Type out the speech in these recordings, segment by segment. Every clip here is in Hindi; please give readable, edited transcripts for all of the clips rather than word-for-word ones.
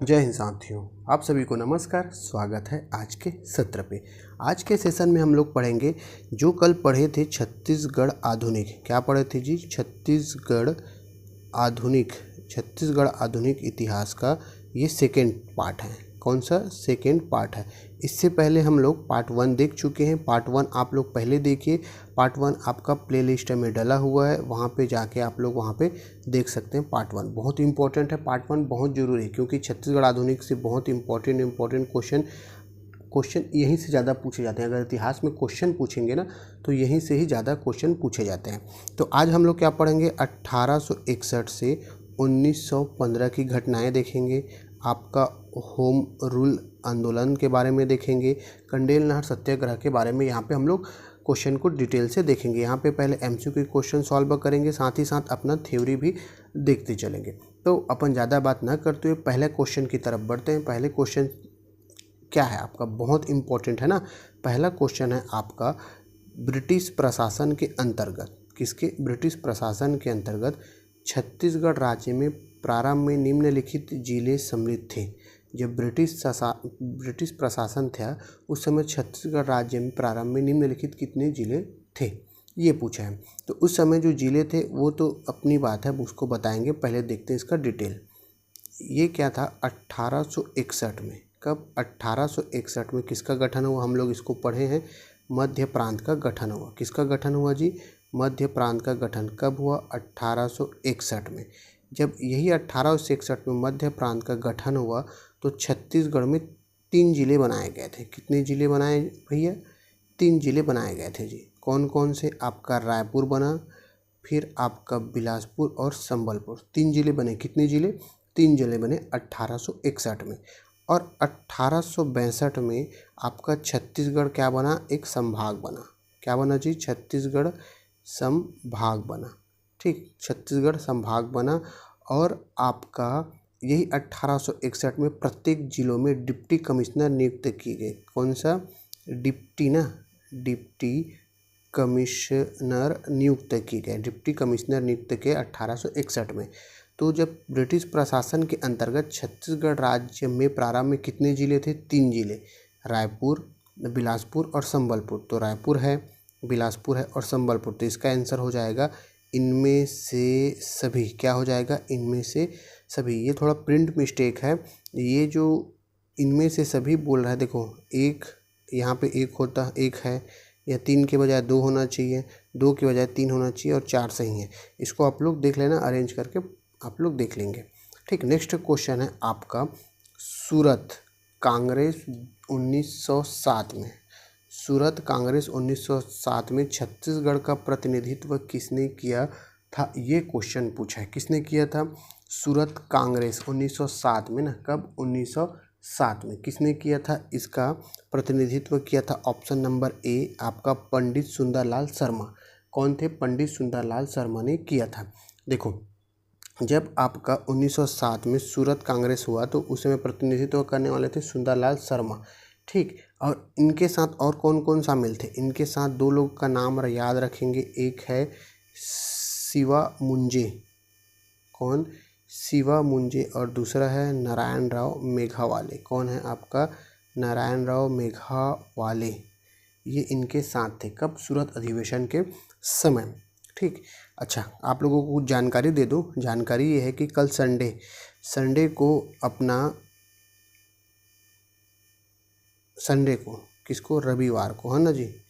जय हिंद साथियों, आप सभी को नमस्कार। स्वागत है आज के सत्र पे। आज के सेशन में हम लोग पढ़ेंगे जो कल पढ़े थे छत्तीसगढ़ आधुनिक। क्या पढ़े थे जी? छत्तीसगढ़ आधुनिक इतिहास का ये सेकेंड पार्ट है। कौन सा? सेकेंड पार्ट है। इससे पहले हम लोग पार्ट 1 देख चुके हैं। पार्ट 1 आप लोग पहले देखिए। पार्ट 1 आपका प्लेलिस्ट में डला हुआ है, वहाँ पे जाके आप लोग वहाँ पे देख सकते हैं। पार्ट 1 बहुत इंपॉर्टेंट है। पार्ट 1 बहुत ज़रूरी है क्योंकि छत्तीसगढ़ आधुनिक से बहुत इंपॉर्टेंट क्वेश्चन यहीं से ज़्यादा पूछे जाते हैं। अगर इतिहास में क्वेश्चन पूछेंगे ना तो यहीं से ही ज़्यादा क्वेश्चन पूछे जाते हैं। तो आज हम लोग क्या पढ़ेंगे? 1861 से 1915 की घटनाएं देखेंगे। आपका होम रूल आंदोलन के बारे में देखेंगे। कंडेल नहर सत्याग्रह के बारे में यहाँ पे हम लोग क्वेश्चन को डिटेल से देखेंगे। यहाँ पे पहले एमसीक्यू क्वेश्चन सॉल्व करेंगे, साथ ही साथ अपना थ्योरी भी देखते चलेंगे। तो अपन ज़्यादा बात ना करते हुए पहले क्वेश्चन की तरफ बढ़ते हैं। पहले क्वेश्चन क्या है आपका? बहुत इंपॉर्टेंट है ना। पहला क्वेश्चन है आपका ब्रिटिश प्रशासन के अंतर्गत, किसके? ब्रिटिश प्रशासन के अंतर्गत छत्तीसगढ़ राज्य में प्रारंभ में निम्नलिखित जिले सम्मिलित थे। जब ब्रिटिश प्रशासन था उस समय छत्तीसगढ़ राज्य में प्रारंभ में निम्नलिखित कितने जिले थे, ये पूछा है। तो उस समय जो जिले थे वो तो अपनी बात है, उसको बताएंगे। पहले देखते हैं इसका डिटेल। ये क्या था? 1861 में। कब? 1861 में किसका गठन हुआ? हम लोग इसको पढ़े हैं, मध्य प्रांत का गठन हुआ। किसका गठन हुआ जी? मध्य प्रांत का गठन कब हुआ? 1861 में। जब यही 1861 में मध्य प्रांत का गठन हुआ तो छत्तीसगढ़ में 3 जिले बनाए गए थे। कितने जिले बनाए भैया? 3 जिले बनाए गए थे जी। कौन कौन से? आपका रायपुर बना, फिर आपका बिलासपुर और संबलपुर। 3 जिले बने। कितने जिले? 3 जिले बने 1861 में। और 1862 में आपका छत्तीसगढ़ क्या बना? एक संभाग बना। क्या बना जी? छत्तीसगढ़ संभाग बना। ठीक, छत्तीसगढ़ संभाग बना। और आपका यही 1861 में प्रत्येक जिलों में डिप्टी कमिश्नर नियुक्त किए गए। कौन सा? डिप्टी कमिश्नर नियुक्त किए गए। डिप्टी कमिश्नर नियुक्त किए 1861 में। तो जब ब्रिटिश प्रशासन के अंतर्गत छत्तीसगढ़ राज्य में प्रारंभ में कितने जिले थे? 3 जिले, रायपुर, बिलासपुर और संबलपुर। तो रायपुर है, बिलासपुर है और संबलपुर। तो इसका आंसर हो जाएगा इनमें से सभी। क्या हो जाएगा? इनमें से सभी। ये थोड़ा प्रिंट मिस्टेक है। ये जो इनमें से सभी बोल रहा है, देखो एक यहाँ पे एक होता, एक है, या 3 के बजाय 2 होना चाहिए, 2 के बजाय 3 होना चाहिए और 4 सही है। इसको आप लोग देख लेना, अरेंज करके आप लोग देख लेंगे। ठीक, नेक्स्ट क्वेश्चन है आपका सूरत कांग्रेस 1907 में। सूरत कांग्रेस 1907 में छत्तीसगढ़ का प्रतिनिधित्व किसने किया था? ये क्वेश्चन पूछा है। किसने किया था? सूरत कांग्रेस 1907 में ना। कब? 1907 में। किसने किया था? इसका प्रतिनिधित्व किया था ऑप्शन नंबर ए आपका पंडित सुंदरलाल शर्मा। कौन थे? पंडित सुंदरलाल शर्मा ने किया था। देखो, जब आपका 1907 में सूरत कांग्रेस हुआ तो उस समय प्रतिनिधित्व करने वाले थे सुंदरलाल शर्मा। ठीक, और इनके साथ और कौन कौन शामिल थे? इनके साथ 2 लोग का नाम याद रखेंगे। एक है शिवा मुंजे। कौन? शिवा मुंजे। और दूसरा है नारायण राव मेघावाले। कौन है आपका? नारायण राव मेघावाले। ये इनके साथ थे। कब? सूरत अधिवेशन के समय। ठीक, अच्छा आप लोगों को कुछ जानकारी दे दूं। जानकारी ये है कि कल संडे को किसको? रविवार को, है ना जी।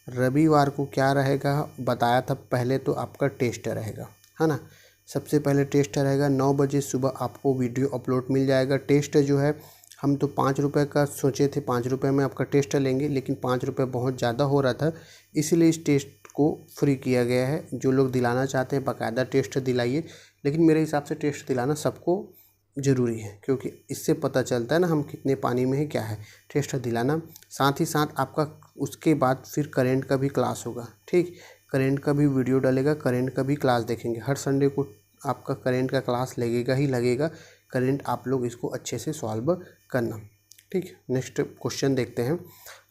रविवार को क्या रहेगा बताया था पहले, तो आपका टेस्ट रहेगा, है ना। सबसे पहले टेस्ट रहेगा 9 बजे सुबह, आपको वीडियो अपलोड मिल जाएगा। टेस्ट जो है हम तो 5 रुपये का सोचे थे, 5 रुपये में आपका टेस्ट लेंगे, लेकिन 5 रुपये बहुत ज़्यादा हो रहा था, इसलिए इस टेस्ट को फ्री किया गया है। जो लोग दिलाना चाहते हैं बाकायदा टेस्ट दिलाइए, लेकिन मेरे हिसाब से टेस्ट दिलाना सबको ज़रूरी है क्योंकि इससे पता चलता है ना हम कितने पानी में है, क्या है। टेस्ट दिलाना, साथ ही साथ आपका उसके बाद फिर करेंट का भी क्लास होगा। ठीक, करेंट का भी वीडियो डलेगा, करेंट का भी क्लास देखेंगे। हर संडे को आपका करेंट का क्लास लगेगा ही लगेगा। करेंट आप लोग इसको अच्छे से सॉल्व करना। ठीक, नेक्स्ट क्वेश्चन देखते हैं।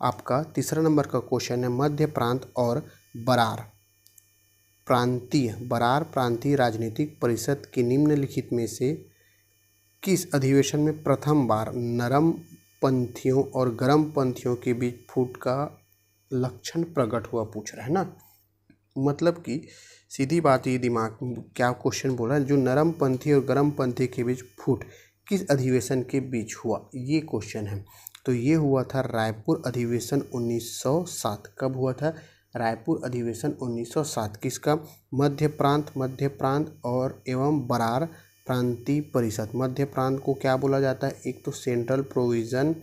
आपका तीसरा नंबर का क्वेश्चन है मध्य प्रांत और बरार प्रांतीय राजनीतिक परिषद के निम्नलिखित में से किस अधिवेशन में प्रथम बार नरम पंथियों और गर्म पंथियों के बीच फूट का लक्षण प्रकट हुआ, पूछ रहा है ना। मतलब कि सीधी बात ये दिमाग में क्या क्वेश्चन बोल रहा है, जो नरम पंथी और गर्म पंथी के बीच फूट किस अधिवेशन के बीच हुआ, ये क्वेश्चन है। तो ये हुआ था रायपुर अधिवेशन 1907। कब हुआ था? रायपुर अधिवेशन 1907। किसका? मध्य प्रांत और एवं बरार प्रांतीय परिषद। मध्य प्रांत को क्या बोला जाता है? एक तो सेंट्रल प्रोविजन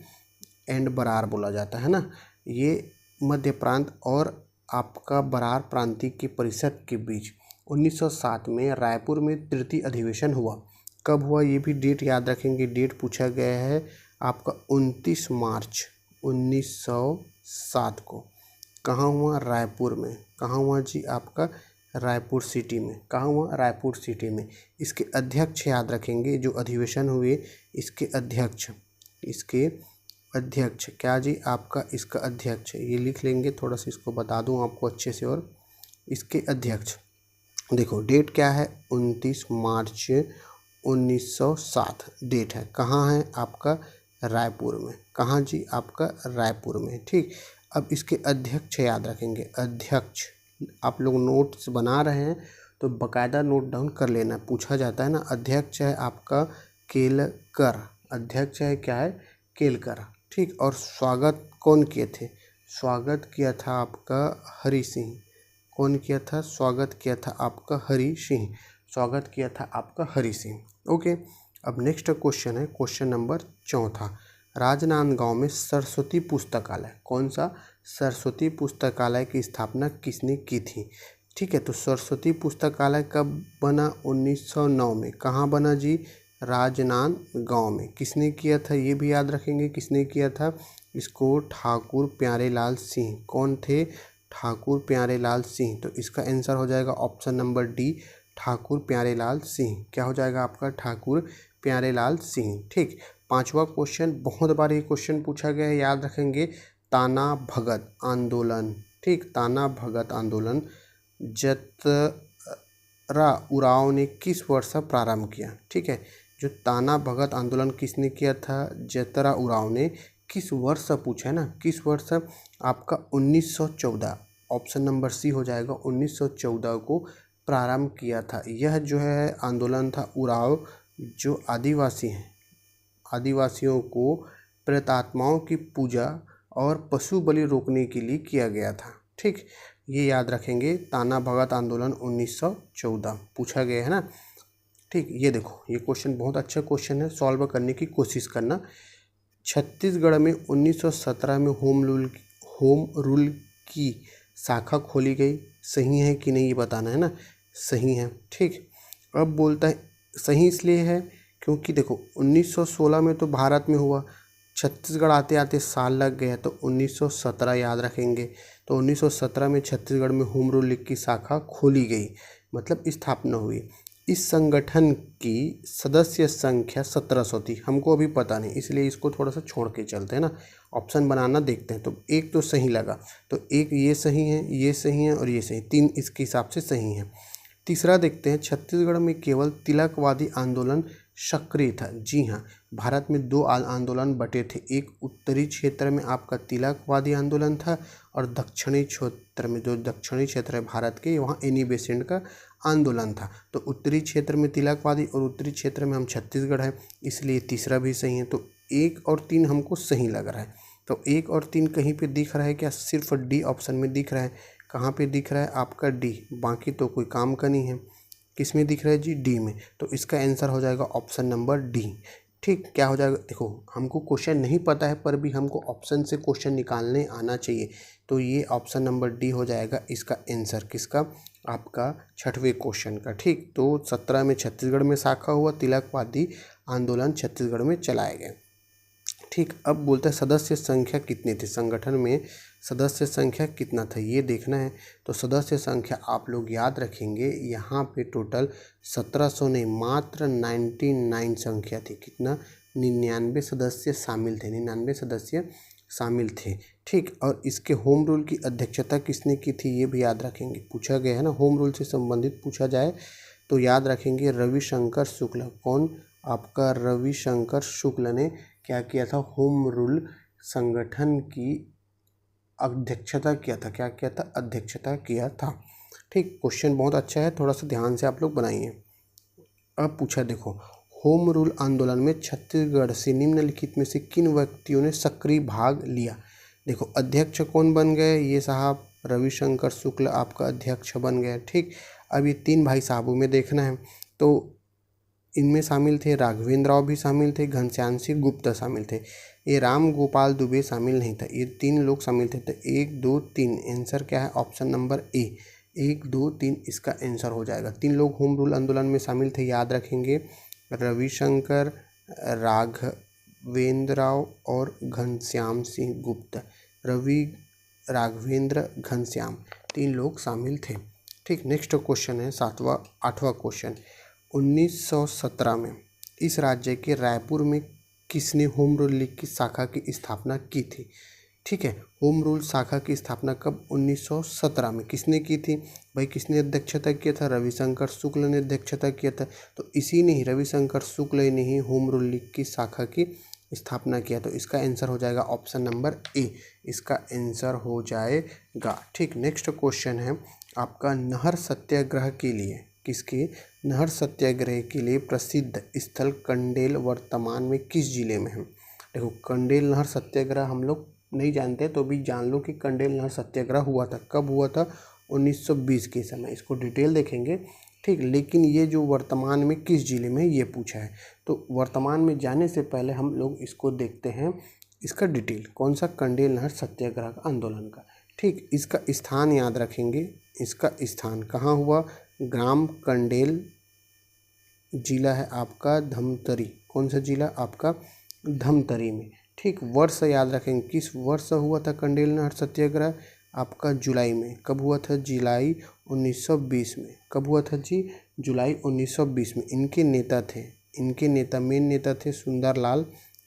एंड बरार बोला जाता है ना। ये मध्य प्रांत और आपका बरार प्रांतीय की परिषद के बीच 1907 में रायपुर में तृतीय अधिवेशन हुआ। कब हुआ? ये भी डेट याद रखेंगे। डेट पूछा गया है आपका 29 मार्च 1907 को। कहाँ हुआ? रायपुर में। कहाँ हुआ जी? आपका रायपुर सिटी में। कहाँ हुआ? रायपुर सिटी में। इसके अध्यक्ष याद रखेंगे, जो अधिवेशन हुए इसके अध्यक्ष क्या जी? आपका इसका अध्यक्ष, ये लिख लेंगे, थोड़ा सा इसको बता दूं आपको अच्छे से। और इसके अध्यक्ष देखो डेट क्या है? 29 मार्च 1907 डेट है। कहाँ है? आपका रायपुर में। कहाँ जी? आपका रायपुर में। ठीक, अब इसके अध्यक्ष याद रखेंगे। अध्यक्ष आप लोग नोट्स बना रहे हैं तो बकायदा नोट डाउन कर लेना, पूछा जाता है ना। अध्यक्ष है आपका केलकर। अध्यक्ष है क्या है? केलकर। ठीक, और स्वागत कौन किए थे? स्वागत किया था आपका हरि सिंह। कौन किया था? स्वागत किया था आपका हरि सिंह। स्वागत किया था आपका हरि सिंह। ओके, अब नेक्स्ट क्वेश्चन है, क्वेश्चन नंबर 4। राजनांदगांव में सरस्वती पुस्तकालय, कौन सा? सरस्वती पुस्तकालय की स्थापना किसने की थी? ठीक है, तो सरस्वती पुस्तकालय कब बना? 1909 में। कहाँ बना जी? राजनांदगांव में। किसने किया था? ये भी याद रखेंगे, किसने किया था इसको? ठाकुर प्यारेलाल सिंह। कौन थे? ठाकुर प्यारेलाल सिंह। तो इसका आंसर हो जाएगा option number D, Thakur Pyarelal Singh. क्या हो जाएगा आपका? ठाकुर प्यारेलाल सिंह। ठीक, 5वां क्वेश्चन, बहुत बार ये क्वेश्चन पूछा गया है, याद रखेंगे। ताना भगत आंदोलन। ठीक, ताना भगत आंदोलन जतरा उरांव ने किस वर्ष प्रारंभ किया? ठीक है, जो ताना भगत आंदोलन किसने किया था? जतरा उरांव ने। किस वर्ष पूछा है ना, किस वर्ष? आपका 1914। ऑप्शन नंबर सी हो जाएगा, 1914 को प्रारंभ किया था। यह जो है आंदोलन था उरांव, जो आदिवासी हैं, आदिवासियों को प्रेतात्माओं की पूजा और पशु बलि रोकने के लिए किया गया था। ठीक, ये याद रखेंगे, ताना भगत आंदोलन 1914 पूछा गया है ना। ठीक, ये देखो, ये क्वेश्चन बहुत अच्छा क्वेश्चन है, सॉल्व करने की कोशिश करना। छत्तीसगढ़ में 1917 में होम रूल की शाखा खोली गई, सही है कि नहीं ये बताना है ना। सही है। ठीक, अब बोलता है सही इसलिए है क्योंकि देखो 1916 में तो भारत में हुआ, छत्तीसगढ़ आते आते साल लग गया, तो 1917 याद रखेंगे। तो 1917 में छत्तीसगढ़ में होम रूल लीग की शाखा खोली गई, मतलब स्थापना हुई। इस संगठन की सदस्य संख्या 1700 थी। हमको अभी पता नहीं, इसलिए इसको थोड़ा सा छोड़ के चलते हैं ना, ऑप्शन बनाना देखते हैं। तो एक तो सही लगा, तो एक ये सही है, ये सही है और ये सही, 3 इसके हिसाब से सही है। तीसरा देखते हैं, छत्तीसगढ़ में केवल तिलकवादी आंदोलन सक्रिय था। जी हाँ, भारत में 2 आंदोलन बटे थे, एक उत्तरी क्षेत्र में आपका तिलकवादी आंदोलन था और दक्षिणी क्षेत्र में, जो दक्षिणी क्षेत्र है भारत के, वहाँ एनी बेसेंट का आंदोलन था। तो उत्तरी क्षेत्र में तिलकवादी और उत्तरी क्षेत्र में हम छत्तीसगढ़ है, इसलिए तीसरा भी सही है। तो 1 और 3 हमको सही लग रहा है। तो 1 और 3 कहीं पे दिख रहा है क्या? सिर्फ डी ऑप्शन में दिख रहा है। कहाँ पे दिख रहा है? आपका डी, बाकी तो कोई काम का नहीं है। किस में दिख रहा है जी? डी में। तो इसका आंसर हो जाएगा ऑप्शन नंबर डी। ठीक, क्या हो जाएगा? देखो, हमको क्वेश्चन नहीं पता है पर भी हमको ऑप्शन से क्वेश्चन निकालने आना चाहिए, तो ये ऑप्शन नंबर डी हो जाएगा इसका आंसर। किसका? आपका 6वें क्वेश्चन का। ठीक, तो 17 में छत्तीसगढ़ में शाखा हुआ, तिलकवादी आंदोलन छत्तीसगढ़ में चलाए गए। ठीक, अब बोलते हैं सदस्य संख्या कितनी थी? संगठन में सदस्य संख्या कितना था ये देखना है। तो सदस्य संख्या आप लोग याद रखेंगे, यहाँ पे टोटल 1700 नहीं, मात्र 99 संख्या थी। कितना? 99 सदस्य शामिल थे, 99 सदस्य शामिल थे। ठीक, और इसके होम रूल की अध्यक्षता किसने की थी ये भी याद रखेंगे, पूछा गया है ना। होम रूल से संबंधित पूछा जाए तो याद रखेंगे रविशंकर शुक्ला। कौन? आपका रविशंकर शुक्ल ने क्या किया था, होम रूल संगठन की अध्यक्षता किया था। क्या किया था, अध्यक्षता किया था। ठीक, क्वेश्चन बहुत अच्छा है, थोड़ा सा ध्यान से आप लोग बनाइए। अब पूछा देखो, होम रूल आंदोलन में छत्तीसगढ़ से निम्नलिखित में से किन व्यक्तियों ने सक्रिय भाग लिया। देखो अध्यक्ष कौन बन गए, ये साहब रविशंकर शुक्ल आपका अध्यक्ष बन गए। ठीक, अब ये 3 भाई साहबों में देखना है, तो इनमें शामिल थे राघवेंद्र राव भी शामिल थे, घनश्याम सिंह गुप्ता शामिल थे, ये राम गोपाल दुबे शामिल नहीं था। ये 3 लोग शामिल थे। तो 1 2 3 आंसर क्या है, ऑप्शन नंबर ए 1 2 3 इसका आंसर हो जाएगा। 3 लोग होम रूल आंदोलन में शामिल थे, याद रखेंगे, रविशंकर, राघवेंद्र राव और घनश्याम सिंह गुप्ता। राघवेंद्र, घनश्याम 3 लोग शामिल थे। ठीक, नेक्स्ट क्वेश्चन है 8वां क्वेश्चन। 1917 में इस राज्य के रायपुर में किसने होम रूल लीग की शाखा की स्थापना की थी। ठीक है, होम रूल शाखा की स्थापना कब, 1917 में किसने की थी भाई, किसने अध्यक्षता किया था, रविशंकर शुक्ल ने अध्यक्षता किया था। तो इसी ने ही, रविशंकर शुक्ल ने ही होम रूल लीग की शाखा की स्थापना किया। तो इसका आंसर हो जाएगा ऑप्शन नंबर ए, इसका आंसर हो जाएगा। ठीक, नेक्स्ट क्वेश्चन है आपका, नहर सत्याग्रह के लिए, किसके, नहर सत्याग्रह के लिए प्रसिद्ध स्थल कंडेल वर्तमान में किस जिले में है। देखो कंडेल नहर सत्याग्रह हम लोग नहीं जानते, तो भी जान लो कि कंडेल नहर सत्याग्रह हुआ था। कब हुआ था, 1920 के समय, इसको डिटेल देखेंगे। ठीक, लेकिन ये जो वर्तमान में किस जिले में, ये पूछा है। तो वर्तमान में जाने से पहले हम लोग इसको देखते हैं, इसका डिटेल, कौन सा, कंडेल नहर सत्याग्रह का आंदोलन का। ठीक, इसका स्थान याद रखेंगे, इसका स्थान कहाँ हुआ, ग्राम कंडेल, जिला है आपका धमतरी। कौन सा जिला, आपका धमतरी में। ठीक, वर्ष याद रखेंगे, किस वर्ष हुआ था कंडेल नहर सत्याग्रह, आपका जुलाई में। कब हुआ था, जुलाई 1920 में। कब हुआ था जी, जुलाई 1920 में। इनके नेता थे, इनके नेता, मेन नेता थे सुंदरलाल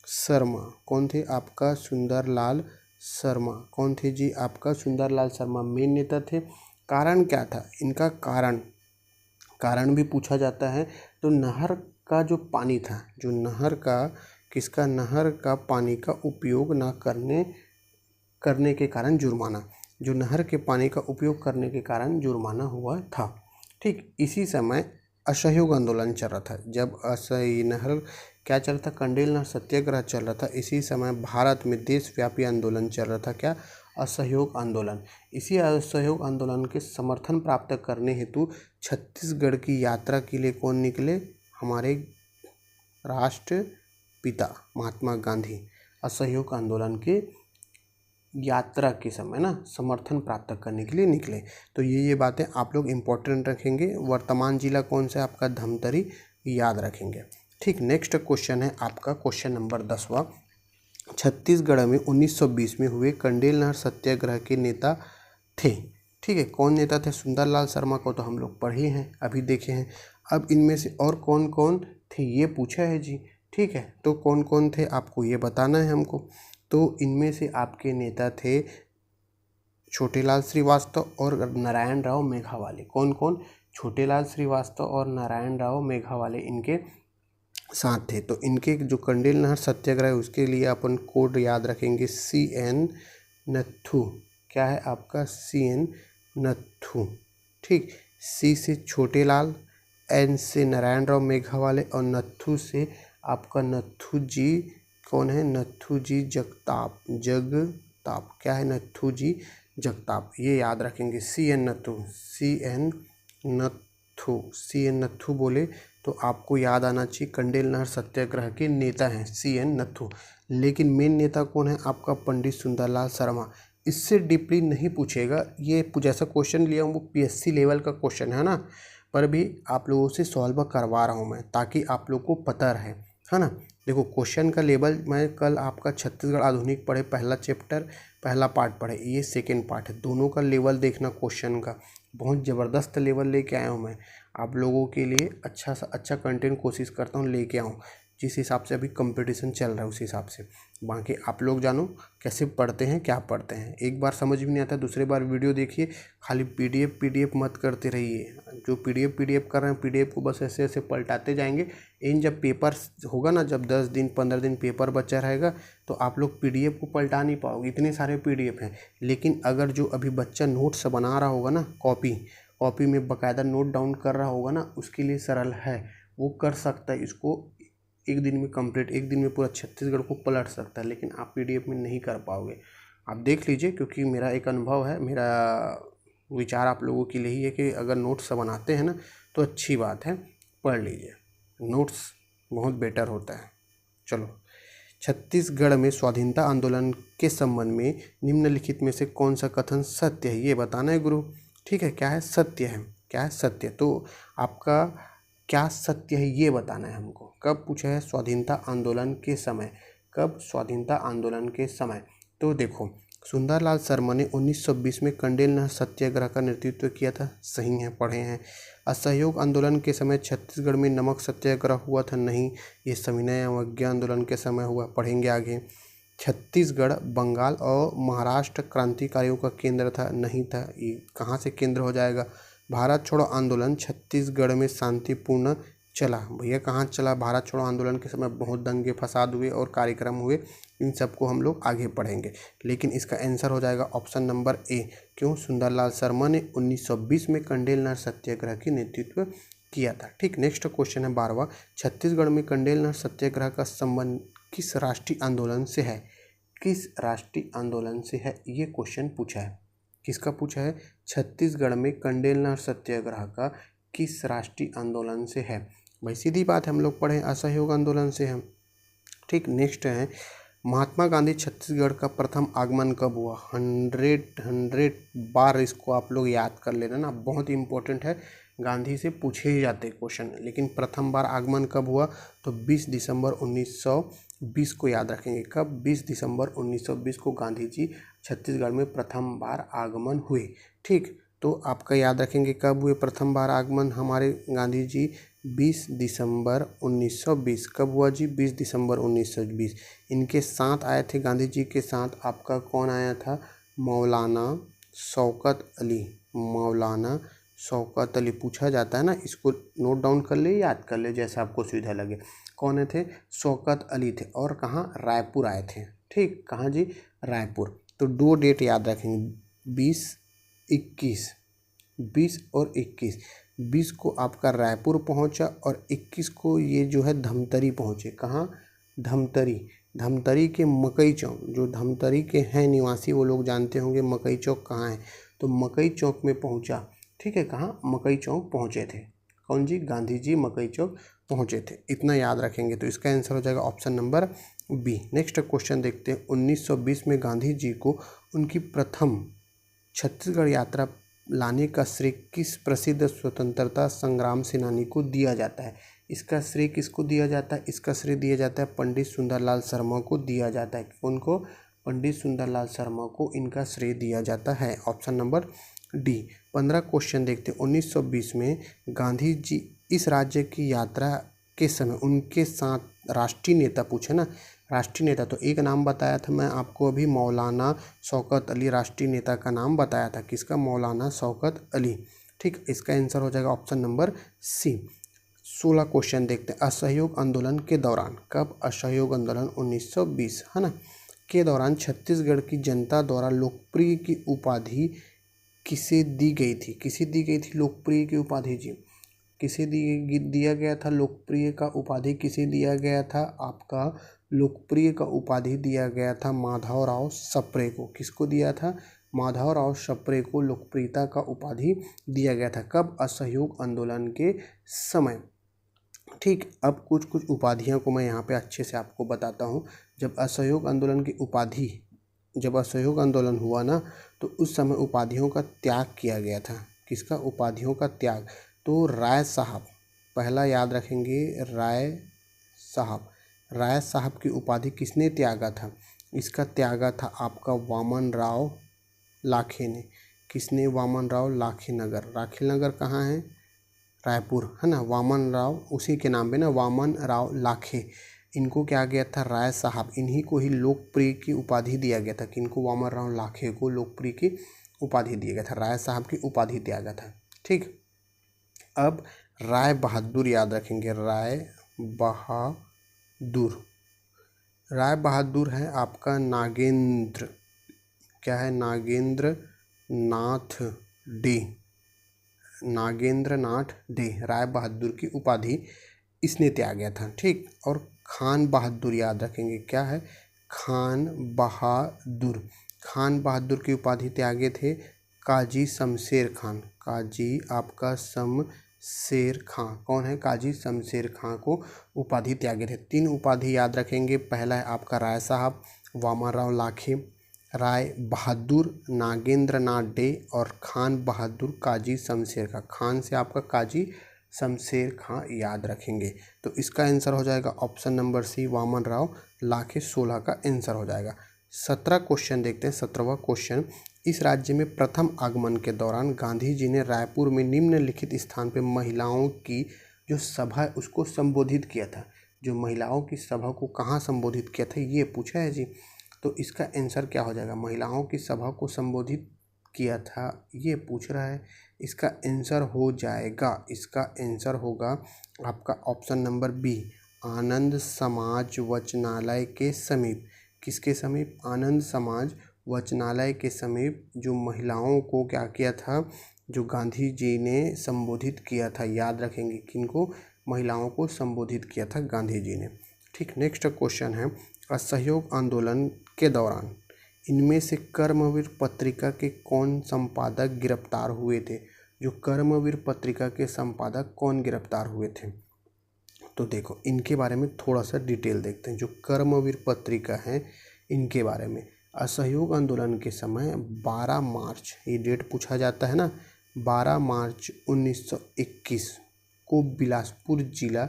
शर्मा। कौन थे, आपका सुंदरलाल शर्मा। कौन थे जी, आपका सुंदरलाल शर्मा मेन नेता थे। कारण क्या था इनका, कारण भी पूछा जाता है। तो नहर का जो पानी था, जो नहर का, किसका, नहर का पानी का उपयोग ना करने के कारण जुर्माना, जो नहर के पानी का उपयोग करने के कारण जुर्माना हुआ था। ठीक, इसी समय असहयोग आंदोलन चल रहा था। जब नहर क्या चल रहा था, कंडेल नहर सत्याग्रह चल रहा था, इसी समय भारत में देशव्यापी आंदोलन चल रहा था। क्या, असहयोग आंदोलन। इसी असहयोग आंदोलन के समर्थन प्राप्त करने हेतु छत्तीसगढ़ की यात्रा के लिए कौन निकले, हमारे राष्ट्रपिता महात्मा गांधी असहयोग आंदोलन के यात्रा के समय ना समर्थन प्राप्त करने के लिए निकले। तो ये बातें आप लोग इम्पोर्टेंट रखेंगे। वर्तमान जिला कौन सा है आपका, धमतरी, याद रखेंगे। ठीक, नेक्स्ट क्वेश्चन है आपका क्वेश्चन नंबर 10वां। छत्तीसगढ़ में 1920 में हुए कंडेल नहर सत्याग्रह के नेता थे। ठीक है, कौन नेता थे, सुंदरलाल शर्मा को तो हम लोग पढ़े हैं, अभी देखे हैं। अब इनमें से और कौन कौन थे ये पूछा है जी। ठीक है, तो कौन कौन थे आपको ये बताना है हमको। तो इनमें से आपके नेता थे छोटेलाल श्रीवास्तव और नारायण राव मेघावाले। कौन कौन, छोटेलाल श्रीवास्तव और नारायण राव मेघावाले इनके साथ थे। तो इनके जो कंडेल नहर सत्याग्रह उसके लिए अपन कोड याद रखेंगे, CN नथु। क्या है आपका, CN नथु। ठीक, C से छोटेलाल, N से नारायण राव मेघावाले और नथु से आपका नथु जी, कौन है, नथु जी जगताप। क्या है, नथु जी जगताप, ये याद रखेंगे। CN नथु, CN नथु बोले तो आपको याद आना चाहिए कंडेल नहर सत्याग्रह के नेता हैं CN नथु। लेकिन मेन नेता कौन है आपका, पंडित सुंदरलाल शर्मा। इससे डीपली नहीं पूछेगा, ये जैसा क्वेश्चन लिया हूँ वो PSC लेवल का क्वेश्चन है ना, पर भी आप लोगों से सॉल्व करवा रहा हूँ मैं, ताकि आप लोग को पता रहे, है ना। देखो क्वेश्चन का लेवल, मैं कल आपका छत्तीसगढ़ आधुनिक पढ़े, पहला चैप्टर पहला पार्ट पढ़े, ये सेकेंड पार्ट है। दोनों का लेवल देखना क्वेश्चन का, बहुत ज़बरदस्त लेवल लेके आया हूँ मैं आप लोगों के लिए। अच्छा सा अच्छा कंटेंट कोशिश करता हूँ लेके आऊँ। जिस हिसाब से अभी कंपटीशन चल रहा है उस हिसाब से। बाकी आप लोग जानो कैसे पढ़ते हैं, क्या पढ़ते हैं। एक बार समझ में नहीं आता दूसरी बार वीडियो देखिए, खाली पीडीएफ मत करते रहिए। जो पीडीएफ कर रहे हैं पीडीएफ को बस ऐसे ऐसे पलटाते जाएंगे। इन जब पेपर होगा ना, जब 10 दिन 15 दिन पेपर बचा रहेगा तो आप लोग पीडीएफ को पलटा नहीं पाओगे, इतने सारे पीडीएफ हैं। लेकिन अगर जो अभी बच्चा नोट्स बना रहा होगा ना, कॉपी में बाकायदा नोट डाउन कर रहा होगा ना, उसके लिए सरल है, वो कर सकता है। इसको एक दिन में कंप्लीट, एक दिन में पूरा छत्तीसगढ़ को पलट सकता है। लेकिन आप पीडीएफ में नहीं कर पाओगे। आप देख लीजिए, क्योंकि मेरा एक अनुभव है, मेरा विचार आप लोगों के लिए ही है कि अगर नोट्स बनाते हैं ना तो अच्छी बात है, पढ़ लीजिए, नोट्स बहुत बेटर होता है। चलो, छत्तीसगढ़ में स्वाधीनता आंदोलन के संबंध में निम्नलिखित में से कौन सा कथन सत्य है, ये बताना है गुरु। ठीक है, क्या है सत्य है, क्या है सत्य। तो आपका क्या सत्य है ये बताना है हमको। कब पूछा है, स्वाधीनता आंदोलन के समय। कब, स्वाधीनता आंदोलन के समय। तो देखो, सुंदरलाल शर्मा ने 1920 में कंडेल नहर सत्याग्रह का नेतृत्व किया था, सही है, पढ़े हैं। असहयोग आंदोलन के समय छत्तीसगढ़ में नमक सत्याग्रह हुआ था, नहीं, ये सविनय अवज्ञा आंदोलन के समय हुआ, पढ़ेंगे आगे। छत्तीसगढ़ बंगाल और महाराष्ट्र क्रांतिकारियों का केंद्र था, नहीं था, ये कहाँ से केंद्र हो जाएगा। भारत छोड़ो आंदोलन छत्तीसगढ़ में शांतिपूर्ण चला, भैया कहाँ चला। भारत छोड़ो आंदोलन के समय बहुत दंगे फसाद हुए और कार्यक्रम हुए, इन सबको हम लोग आगे पढ़ेंगे। लेकिन इसका आंसर हो जाएगा ऑप्शन नंबर ए। क्यों, सुंदरलाल शर्मा ने 1920 में कंडेल नहर सत्याग्रह की नेतृत्व किया था। ठीक, नेक्स्ट क्वेश्चन है 12वां। छत्तीसगढ़ में कंडेल नहर सत्याग्रह का संबंध किस राष्ट्रीय आंदोलन से है। किस राष्ट्रीय आंदोलन से है, ये क्वेश्चन पूछा है। किसका पूछा है, छत्तीसगढ़ में कंडेल नहर सत्याग्रह का किस राष्ट्रीय आंदोलन से है। भाई सीधी बात है, हम लोग पढ़े असहयोग आंदोलन से है। ठीक, नेक्स्ट है, महात्मा गांधी छत्तीसगढ़ का प्रथम आगमन कब हुआ। 100 बार इसको आप लोग याद कर लेना ना, बहुत इंपॉर्टेंट है, गांधी से पूछे ही जाते क्वेश्चन। लेकिन प्रथम बार आगमन कब हुआ, तो 20 दिसंबर 1920 को याद रखेंगे। कब, 20 दिसंबर 1920 को गांधी जी छत्तीसगढ़ में प्रथम बार आगमन हुए। ठीक, तो आपका याद रखेंगे कब हुए प्रथम बार आगमन हमारे गांधी जी, 20 दिसंबर 1920। कब हुआ जी, 20 दिसंबर 1920। इनके साथ आए थे, गांधी जी के साथ आपका कौन आया था, मौलाना शौकत अली। मौलाना शौकत अली पूछा जाता है ना, इसको नोट डाउन कर ले, याद कर ले, जैसा आपको सुविधा लगे। कौन थे, शौकत अली थे, और कहाँ, रायपुर आए थे। ठीक, कहाँ जी, रायपुर। तो 2 डेट याद रखेंगे, 20 और 21। 20 को आपका रायपुर पहुंचा और 21 को ये जो है धमतरी पहुंचे। कहाँ, धमतरी के मकई चौक, जो धमतरी के हैं निवासी वो लोग जानते होंगे मकई चौक कहाँ है, तो मकई चौक में पहुंचा। ठीक है, कहाँ, मकई चौक पहुंचे थे। कौन जी, गांधी जी मकई चौक पहुंचे थे, इतना याद रखेंगे। तो इसका आंसर हो जाएगा option number B. Next question देखते हैं, 1920 में गांधी जी को उनकी प्रथम छत्तीसगढ़ यात्रा लाने का श्रेय किस प्रसिद्ध स्वतंत्रता संग्राम सेनानी को दिया जाता है। इसका श्रेय किसको दिया जाता है, इसका श्रेय दिया जाता है पंडित सुंदरलाल शर्मा को दिया जाता है। उनको, पंडित सुंदरलाल शर्मा को इनका श्रेय दिया जाता है, ऑप्शन नंबर डी। 15 क्वेश्चन देखते हैं, 1920 में गांधी जी इस राज्य की यात्रा के समय उनके साथ राष्ट्रीय नेता, पूछे ना राष्ट्रीय नेता, तो एक नाम बताया था मैं आपको अभी, मौलाना शौकत अली, राष्ट्रीय नेता का नाम बताया था, किसका, मौलाना शौकत अली। ठीक, इसका आंसर हो जाएगा ऑप्शन नंबर सी। 16 क्वेश्चन देखते हैं, असहयोग आंदोलन के दौरान। कब, असहयोग आंदोलन 1920 है ना, के दौरान छत्तीसगढ़ की जनता द्वारा लोकप्रिय की उपाधि किसे दी गई थी। किसे दी गई थी लोकप्रिय की उपाधि जी, किसे दिया गया था लोकप्रिय का उपाधि, किसे दिया गया था, आपका लोकप्रिय का उपाधि दिया गया था माधवराव सप्रे को। किसको दिया था, माधवराव सप्रे को लोकप्रियता का उपाधि दिया गया था। कब, असहयोग आंदोलन के समय। ठीक, अब कुछ उपाधियों को मैं यहाँ पे अच्छे से आपको बताता हूँ। जब असहयोग आंदोलन हुआ ना, तो उस समय उपाधियों का त्याग किया गया था। किसका, उपाधियों का त्याग। तो राय साहब, पहला याद रखेंगे, राय साहब की उपाधि किसने त्यागा था, इसका त्यागा था आपका वामन राव लाखे ने। किसने, वामन राव लाखेनगर। लाखेनगर कहाँ है, रायपुर, है ना, वामन राव उसी के नाम पे ना, वामन राव लाखे, इनको क्या गया था, राय साहब, इन्हीं को ही लोकप्रिय की उपाधि दिया गया था। किनको, वामन राव लाखे को लोकप्रिय की उपाधि दिया गया था, राय साहब की उपाधि दिया गया था। ठीक, अब राय बहादुर याद रखेंगे, राय बहादुर, राय बहादुर है आपका नागेंद्र, क्या है, नागेंद्र नाथ डे, नागेंद्र नाथ डे, राय बहादुर की उपाधि इसने त्यागा था। ठीक, और खान बहादुर याद रखेंगे, क्या है, खान बहादुर, खान बहादुर की उपाधि त्यागे थे काजी शमशेर खान, काजी आपका शमशेर खां, कौन है, काजी शमशेर खां को उपाधि त्यागे थे। 3 उपाधि याद रखेंगे, पहला है आपका राय साहब, वामन राव लाखे, राय बहादुर नागेंद्र नाथ डे, और खान बहादुर काजी शमशेर खां, खान से आपका काजी शमशेर खां याद रखेंगे। तो इसका आंसर हो जाएगा option number C, Vaman Rao Lakhe, 16 का आंसर हो जाएगा। 17 क्वेश्चन देखते हैं। 17वां क्वेश्चन, इस राज्य में प्रथम आगमन के दौरान गांधी जी ने रायपुर में निम्नलिखित स्थान पर महिलाओं की जो सभा है उसको संबोधित किया था। जो महिलाओं की सभा को कहाँ संबोधित किया था, ये पूछा है जी। तो इसका आंसर क्या हो जाएगा, महिलाओं की सभा को संबोधित किया था, ये पूछ रहा है। इसका आंसर हो जाएगा, इसका आंसर होगा आपका ऑप्शन नंबर बी, आनंद समाज वचनालय के समीप। किसके समीप, आनंद समाज वचनालय के समीप जो महिलाओं को क्या किया था, जो गांधी जी ने संबोधित किया था, याद रखेंगे किनको, महिलाओं को संबोधित किया था गांधी जी ने। ठीक, नेक्स्ट क्वेश्चन है, असहयोग आंदोलन के दौरान इनमें से कर्मवीर पत्रिका के कौन संपादक गिरफ्तार हुए थे। जो कर्मवीर पत्रिका के संपादक कौन गिरफ्तार हुए थे, तो देखो इनके बारे में थोड़ा सा डिटेल देखते हैं। जो कर्मवीर पत्रिका है इनके बारे में, असहयोग आंदोलन के समय 12 मार्च, ये डेट पूछा जाता है ना, 12 मार्च 1921 को बिलासपुर जिला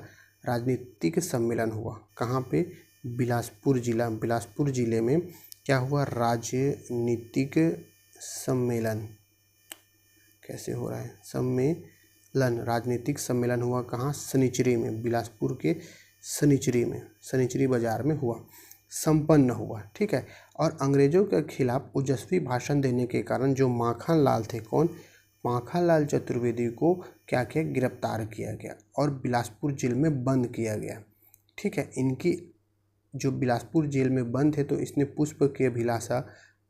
राजनीतिक सम्मेलन हुआ। कहाँ पे, बिलासपुर जिला, बिलासपुर जिले में क्या हुआ, राजनीतिक सम्मेलन, कैसे हो रहा है, सम्मेलन, राजनीतिक सम्मेलन हुआ कहाँ, सनिचरी में, बिलासपुर के सनिचरी में, सनिचरी बाजार में हुआ, संपन्न हुआ। ठीक है, और अंग्रेजों के खिलाफ ओजस्वी भाषण देने के कारण जो माखन लाल थे, कौन, माखन लाल चतुर्वेदी को क्या किया, गिरफ्तार किया गया और बिलासपुर जेल में बंद किया गया। ठीक है, इनकी जो बिलासपुर जेल में बंद थे तो इसने पुष्प की अभिलाषा,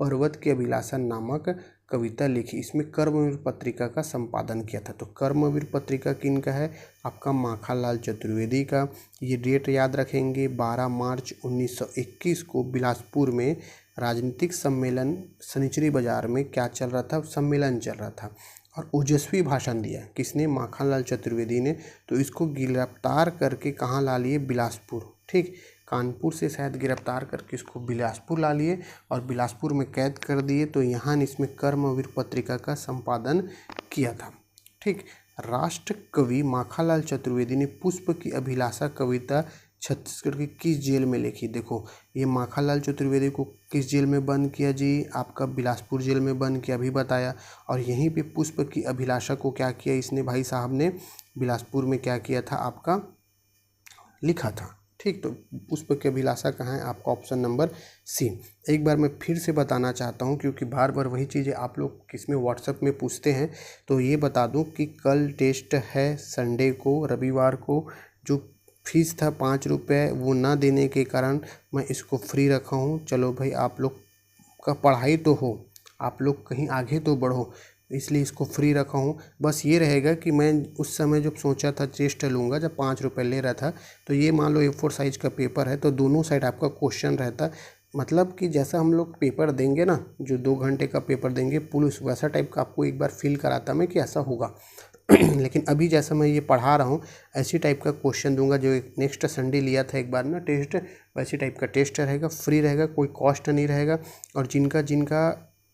पर्वत की अभिलाषा नामक कविता लिखी। इसमें कर्मवीर पत्रिका का संपादन किया था। तो कर्मवीर पत्रिका किनका है, आपका माखनलाल चतुर्वेदी का। ये डेट याद रखेंगे, 12 मार्च 1921 को बिलासपुर में राजनीतिक सम्मेलन, सनिचरी बाजार में क्या चल रहा था, सम्मेलन चल रहा था और ओजस्वी भाषण दिया। किसने, माखनलाल चतुर्वेदी ने। तो इसको गिरफ्तार करके कहाँ ला लिए, बिलासपुर। ठीक, कानपुर से शायद गिरफ्तार करके इसको बिलासपुर ला लिए और बिलासपुर में कैद कर दिए। तो यहाँ इसमें कर्मवीर पत्रिका का संपादन किया था। ठीक, राष्ट्र कवि माखनलाल चतुर्वेदी ने पुष्प की अभिलाषा कविता छत्तीसगढ़ की किस जेल में लिखी। देखो ये माखनलाल चतुर्वेदी को किस जेल में बंद किया जी, आपका बिलासपुर जेल में बंद किया, अभी बताया। और यहीं पे पुष्प की अभिलाषा को क्या किया इसने, भाई साहब ने बिलासपुर में क्या किया था, आपका लिखा था। ठीक, तो पुष्प की अभिलाषा कहाँ है, आपका ऑप्शन नंबर सी। एक बार मैं फिर से बताना चाहता हूँ क्योंकि बार बार वही चीज़ें आप लोग किसमें व्हाट्सएप में पूछते हैं। तो ये बता दूँ कि कल टेस्ट है संडे को, रविवार को। जो फीस था 5 रुपये वो ना देने के कारण मैं इसको फ्री रखा हूँ। चलो भाई, आप लोग का पढ़ाई तो हो, आप लोग कहीं आगे तो बढ़ो, इसलिए इसको फ्री रखा हूँ। बस ये रहेगा कि मैं उस समय जब सोचा था टेस्ट लूँगा, जब 5 रुपये ले रहा था, तो ये मान लो A4 साइज़ का पेपर है तो दोनों साइड आपका क्वेश्चन रहता। मतलब कि जैसा हम लोग पेपर देंगे ना, जो 2 घंटे का पेपर देंगे पुलिस, वैसा टाइप का आपको एक बार फील कराता मैं कि ऐसा होगा। लेकिन अभी जैसा मैं ये पढ़ा रहा हूँ ऐसी टाइप का क्वेश्चन दूंगा। जो नेक्स्ट संडे लिया था एक बार ना टेस्ट, वैसी टाइप का टेस्ट रहेगा, फ्री रहेगा, कोई कॉस्ट नहीं रहेगा। और जिनका जिनका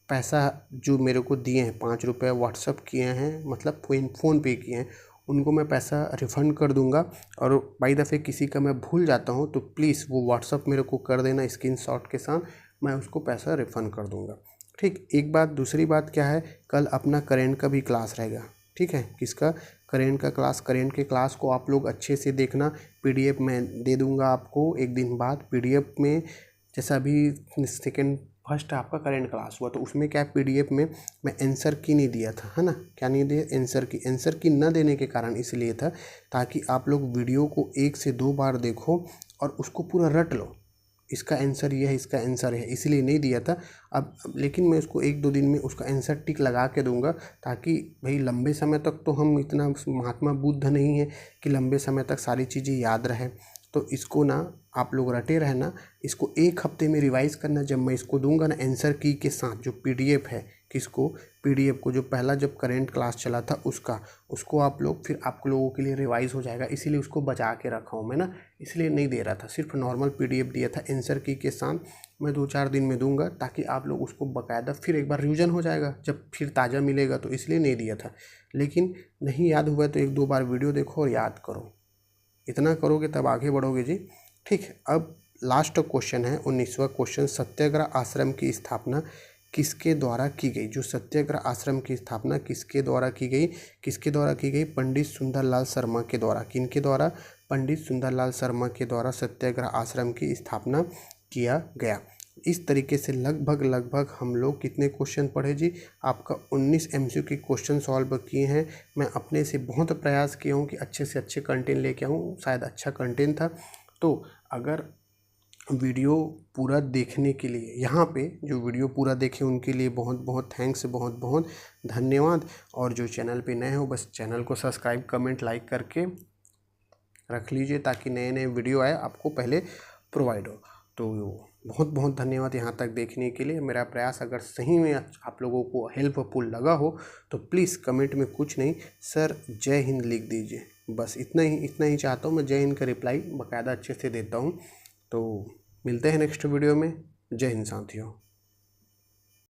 पैसा जो मेरे को दिए हैं 5 रुपये व्हाट्सअप किए हैं, मतलब फ़ोन पे किए हैं, उनको मैं पैसा रिफ़ंड कर दूंगा। और बाई दफ़े किसी का मैं भूल जाता हूँ तो प्लीज़ वो व्हाट्सअप मेरे को कर देना स्क्रीनशॉट के साथ, मैं उसको पैसा रिफ़ंड कर दूंगा। ठीक, एक बात। दूसरी बात क्या है, कल अपना करेंट का भी क्लास रहेगा। ठीक है, किसका, करेंट के क्लास को आप लोग अच्छे से देखना। पीडीएफ मैं दे दूंगा आपको एक दिन बाद। पीडीएफ में जैसा अभी फर्स्ट आपका करेंट क्लास हुआ तो उसमें क्या पीडीएफ में मैं आंसर की नहीं दिया था, है ना। क्या नहीं दिया? आंसर की न देने के कारण इसलिए था ताकि आप लोग वीडियो को 1 से 2 बार देखो और उसको पूरा रट लो, इसका आंसर ये है, इसका आंसर है, इसलिए नहीं दिया था। अब लेकिन मैं उसको 1-2 दिन में उसका आंसर टिक लगा के दूंगा ताकि भाई लंबे समय तक तो हम इतना महात्मा बुद्ध नहीं है कि लंबे समय तक सारी चीज़ें याद रहे। तो इसको ना आप लोग रटे रहना, इसको 1 हफ्ते में रिवाइज करना। जब मैं इसको दूंगा ना आंसर की के साथ जो पीडीएफ है, किसको? पीडीएफ को, जो पहला जब करेंट क्लास चला था उसको आप लोग फिर आप लोगों के लिए रिवाइज हो जाएगा। इसीलिए उसको बचा के रखा हूँ मैं ना, इसलिए नहीं दे रहा था, सिर्फ नॉर्मल पीडीएफ दिया था आंसर की के साथ। मैं 2-4 दिन में दूंगा ताकि आप लोग उसको बाकायदा फिर एक बार रिविजन हो जाएगा जब फिर ताज़ा मिलेगा, तो इसलिए नहीं दिया था। लेकिन नहीं याद हुआ तो 1-2 बार वीडियो देखो और याद करो, इतना करोगे तब आगे बढ़ोगे जी। ठीक है, अब लास्ट क्वेश्चन है 19वां क्वेश्चन। सत्याग्रह आश्रम की स्थापना किसके द्वारा की गई? जो सत्याग्रह आश्रम की स्थापना किसके द्वारा की गई? पंडित सुंदरलाल शर्मा के द्वारा। किनके द्वारा? पंडित सुंदरलाल शर्मा के द्वारा सत्याग्रह आश्रम की स्थापना किया गया। इस तरीके से लगभग हम लोग कितने क्वेश्चन पढ़े जी? आपका 19 एमसीक्यू के क्वेश्चन सॉल्व किए हैं। मैं अपने से बहुत प्रयास किया हूँ कि अच्छे से अच्छे कंटेंट लेके आऊँ, शायद अच्छा कंटेंट था। तो अगर वीडियो पूरा देखने के लिए, यहाँ पे जो वीडियो पूरा देखे उनके लिए बहुत बहुत थैंक्स, बहुत बहुत धन्यवाद। और जो चैनल पे नए हो बस चैनल को सब्सक्राइब, कमेंट, लाइक करके रख लीजिए ताकि नए नए वीडियो आए आपको पहले प्रोवाइड हो। तो बहुत बहुत धन्यवाद यहाँ तक देखने के लिए। मेरा प्रयास अगर सही में आप लोगों को हेल्पफुल लगा हो तो प्लीज़ कमेंट में कुछ नहीं, सर जय हिंद लिख दीजिए। बस इतना ही चाहता हूँ मैं। जय हिंद का रिप्लाई बाकायदा अच्छे से देता हूँ। तो मिलते हैं नेक्स्ट वीडियो में। जय हिंद साथियों।